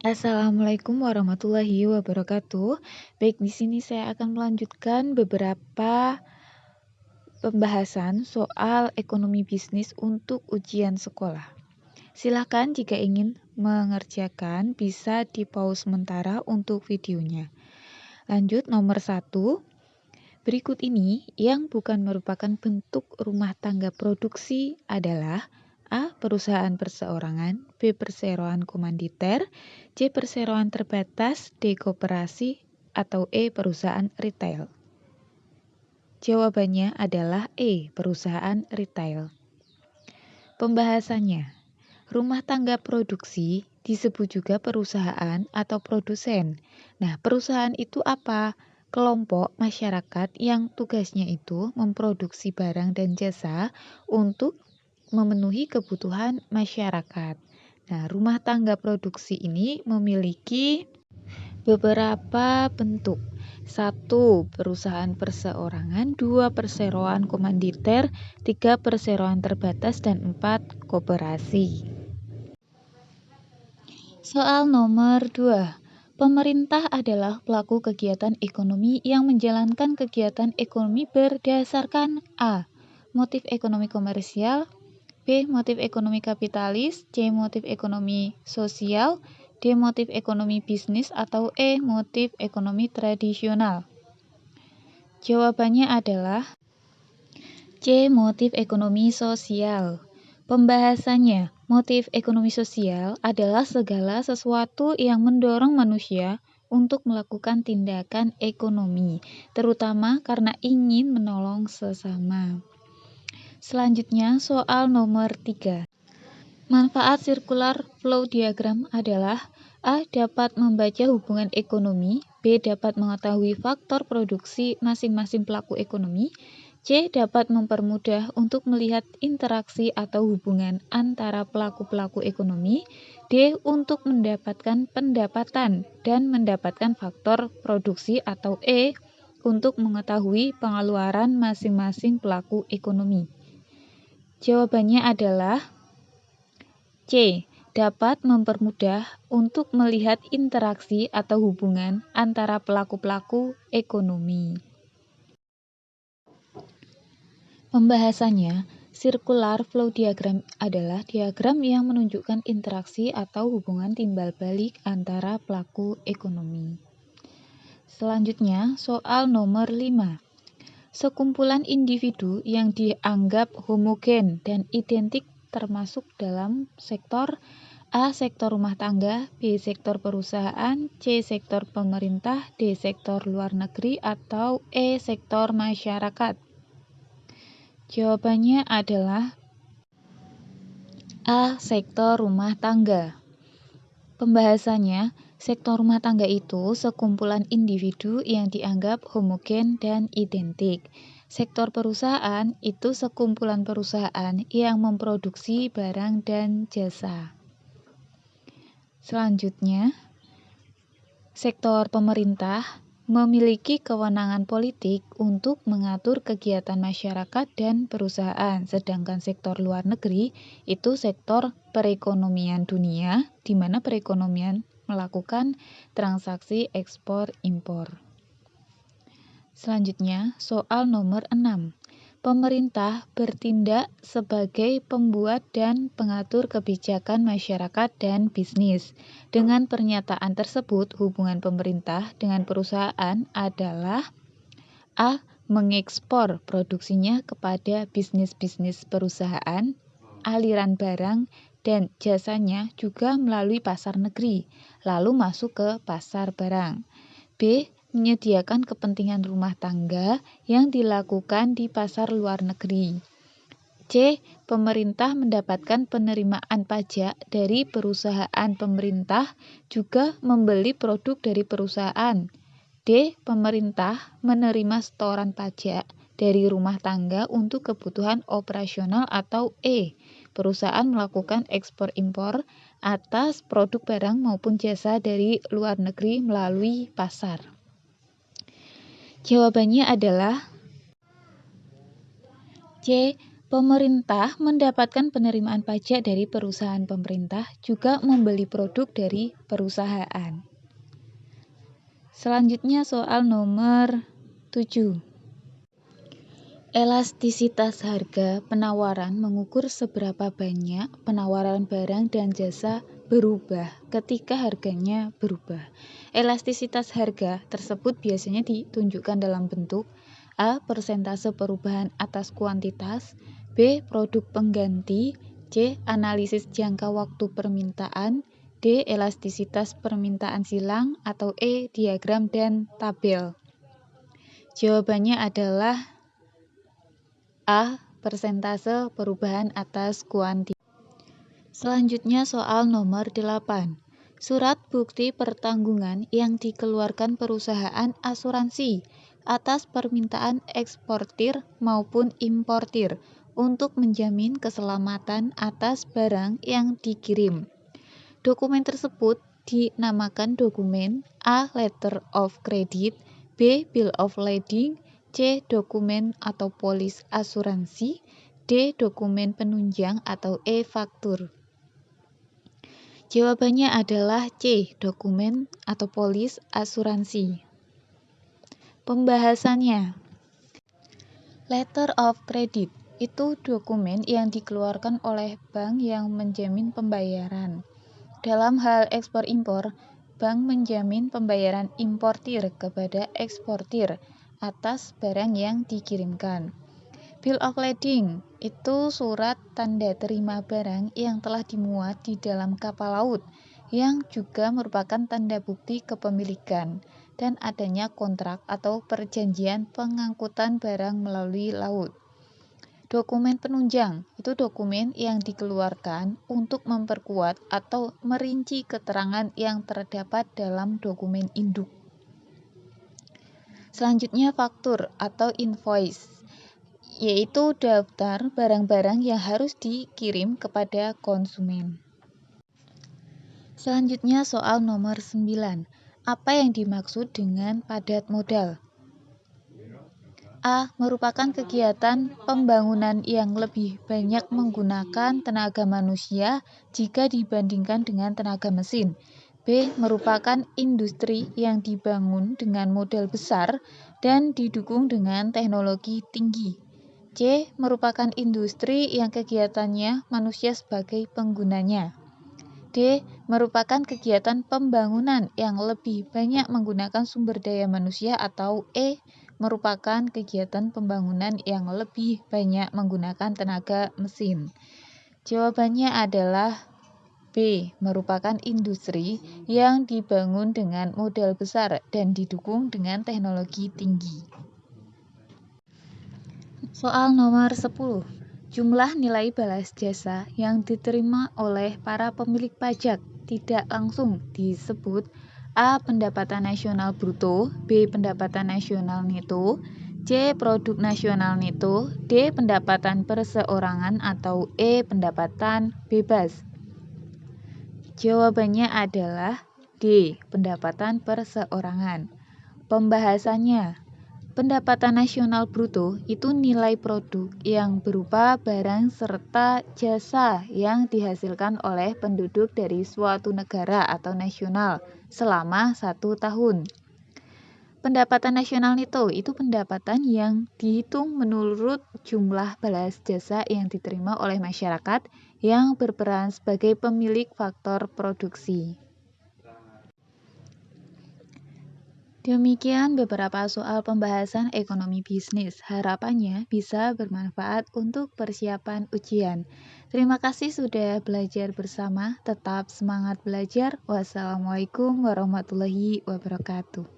Assalamualaikum warahmatullahi wabarakatuh. Baik, di sini saya akan melanjutkan beberapa pembahasan soal ekonomi bisnis untuk ujian sekolah. Silakan jika ingin mengerjakan bisa di-pause sementara untuk videonya. Lanjut nomor 1. Berikut ini yang bukan merupakan bentuk rumah tangga produksi adalah A. Perusahaan perseorangan, B. Perseroan komanditer, C. Perseroan terbatas, D. Koperasi, atau E. Perusahaan retail. Jawabannya adalah E. Perusahaan retail. Pembahasannya, rumah tangga produksi disebut juga perusahaan atau produsen. Nah, perusahaan itu apa? Kelompok masyarakat yang tugasnya itu memproduksi barang dan jasa untuk memenuhi kebutuhan masyarakat. Nah, rumah tangga produksi ini memiliki beberapa bentuk. 1. Perusahaan perseorangan, 2. Perseroan komanditer, 3. Perseroan terbatas, dan 4. Koperasi. Soal nomor 2. Pemerintah adalah pelaku kegiatan ekonomi yang menjalankan kegiatan ekonomi berdasarkan A. Motif ekonomi komersial, B. Motif ekonomi kapitalis, C. Motif ekonomi sosial, D. Motif ekonomi bisnis, atau E. Motif ekonomi tradisional. Jawabannya adalah C. Motif ekonomi sosial. Pembahasannya, motif ekonomi sosial adalah segala sesuatu yang mendorong manusia untuk melakukan tindakan ekonomi, terutama karena ingin menolong sesama. Selanjutnya, soal nomor 3. Manfaat circular flow diagram adalah A. Dapat membaca hubungan ekonomi, B. Dapat mengetahui faktor produksi masing-masing pelaku ekonomi, C. Dapat mempermudah untuk melihat interaksi atau hubungan antara pelaku-pelaku ekonomi, D. Untuk mendapatkan pendapatan dan mendapatkan faktor produksi, atau E. Untuk mengetahui pengeluaran masing-masing pelaku ekonomi. Jawabannya adalah C. Dapat mempermudah untuk melihat interaksi atau hubungan antara pelaku-pelaku ekonomi. Pembahasannya, circular flow diagram adalah diagram yang menunjukkan interaksi atau hubungan timbal balik antara pelaku ekonomi. Selanjutnya, soal nomor 5. Sekumpulan individu yang dianggap homogen dan identik termasuk dalam sektor A. Sektor rumah tangga, B. Sektor perusahaan, C. Sektor pemerintah, D. Sektor luar negeri, atau E. Sektor masyarakat. Jawabannya adalah A. Sektor rumah tangga. Pembahasannya, sektor rumah tangga itu sekumpulan individu yang dianggap homogen dan identik. Sektor perusahaan itu sekumpulan perusahaan yang memproduksi barang dan jasa. Selanjutnya, sektor pemerintah memiliki kewenangan politik untuk mengatur kegiatan masyarakat dan perusahaan, sedangkan sektor luar negeri itu sektor perekonomian dunia, di mana perekonomian melakukan transaksi ekspor-impor. Selanjutnya, soal nomor 6. Pemerintah bertindak sebagai pembuat dan pengatur kebijakan masyarakat dan bisnis. Dengan pernyataan tersebut, hubungan pemerintah dengan perusahaan adalah A. Mengekspor produksinya kepada bisnis-bisnis perusahaan, aliran barang dan jasanya juga melalui pasar negeri, lalu masuk ke pasar barang. B. Menyediakan kepentingan rumah tangga yang dilakukan di pasar luar negeri. C. Pemerintah mendapatkan penerimaan pajak dari perusahaan pemerintah, juga membeli produk dari perusahaan. D. Pemerintah menerima setoran pajak dari rumah tangga untuk kebutuhan operasional, atau E. Perusahaan melakukan ekspor-impor atas produk barang maupun jasa dari luar negeri melalui pasar. Jawabannya adalah C. Pemerintah mendapatkan penerimaan pajak dari perusahaan pemerintah, juga membeli produk dari perusahaan. Selanjutnya soal nomor 7. Elastisitas harga penawaran mengukur seberapa banyak penawaran barang dan jasa berubah ketika harganya berubah. Elastisitas harga tersebut biasanya ditunjukkan dalam bentuk A. Persentase perubahan atas kuantitas, B. Produk pengganti, C. Analisis jangka waktu permintaan, D. Elastisitas permintaan silang, atau E. Diagram dan tabel. Jawabannya adalah A. Persentase perubahan atas kuantitas. Selanjutnya soal nomor 8. Surat bukti pertanggungan yang dikeluarkan perusahaan asuransi atas permintaan eksportir maupun importir untuk menjamin keselamatan atas barang yang dikirim. Dokumen tersebut dinamakan dokumen A. Letter of Credit, B. Bill of Lading, C. Dokumen atau polis asuransi, D. Dokumen penunjang atau E. Faktur. Jawabannya adalah C. Dokumen atau polis asuransi. Pembahasannya. Letter of Credit itu dokumen yang dikeluarkan oleh bank yang menjamin pembayaran. Dalam hal ekspor-impor, bank menjamin pembayaran importir kepada eksportir atas barang yang dikirimkan. Bill of Lading itu surat tanda terima barang yang telah dimuat di dalam kapal laut, yang juga merupakan tanda bukti kepemilikan dan adanya kontrak atau perjanjian pengangkutan barang melalui laut. Dokumen penunjang itu dokumen yang dikeluarkan untuk memperkuat atau merinci keterangan yang terdapat dalam dokumen induk. Selanjutnya faktur atau invoice, yaitu daftar barang-barang yang harus dikirim kepada konsumen. Selanjutnya soal nomor 9. Apa yang dimaksud dengan padat modal? A. Merupakan kegiatan pembangunan yang lebih banyak menggunakan tenaga manusia jika dibandingkan dengan tenaga mesin. B. Merupakan industri yang dibangun dengan modal besar dan didukung dengan teknologi tinggi. C. Merupakan industri yang kegiatannya manusia sebagai penggunanya. D. Merupakan kegiatan pembangunan yang lebih banyak menggunakan sumber daya manusia, atau E. Merupakan kegiatan pembangunan yang lebih banyak menggunakan tenaga mesin. Jawabannya adalah B. Merupakan industri yang dibangun dengan modal besar dan didukung dengan teknologi tinggi. Soal nomor 10. Jumlah nilai balas jasa yang diterima oleh para pemilik pajak tidak langsung disebut A. Pendapatan nasional bruto, B. Pendapatan nasional neto, C. Produk nasional neto, D. Pendapatan perseorangan, atau E. Pendapatan bebas. Jawabannya adalah D. Pendapatan perseorangan. Pembahasannya. Pendapatan nasional bruto itu nilai produk yang berupa barang serta jasa yang dihasilkan oleh penduduk dari suatu negara atau nasional selama 1 tahun. Pendapatan nasional neto itu pendapatan yang dihitung menurut jumlah balas jasa yang diterima oleh masyarakat yang berperan sebagai pemilik faktor produksi. Demikian beberapa soal pembahasan ekonomi bisnis. Harapannya bisa bermanfaat untuk persiapan ujian. Terima kasih sudah belajar bersama. Tetap semangat belajar. Wassalamualaikum warahmatullahi wabarakatuh.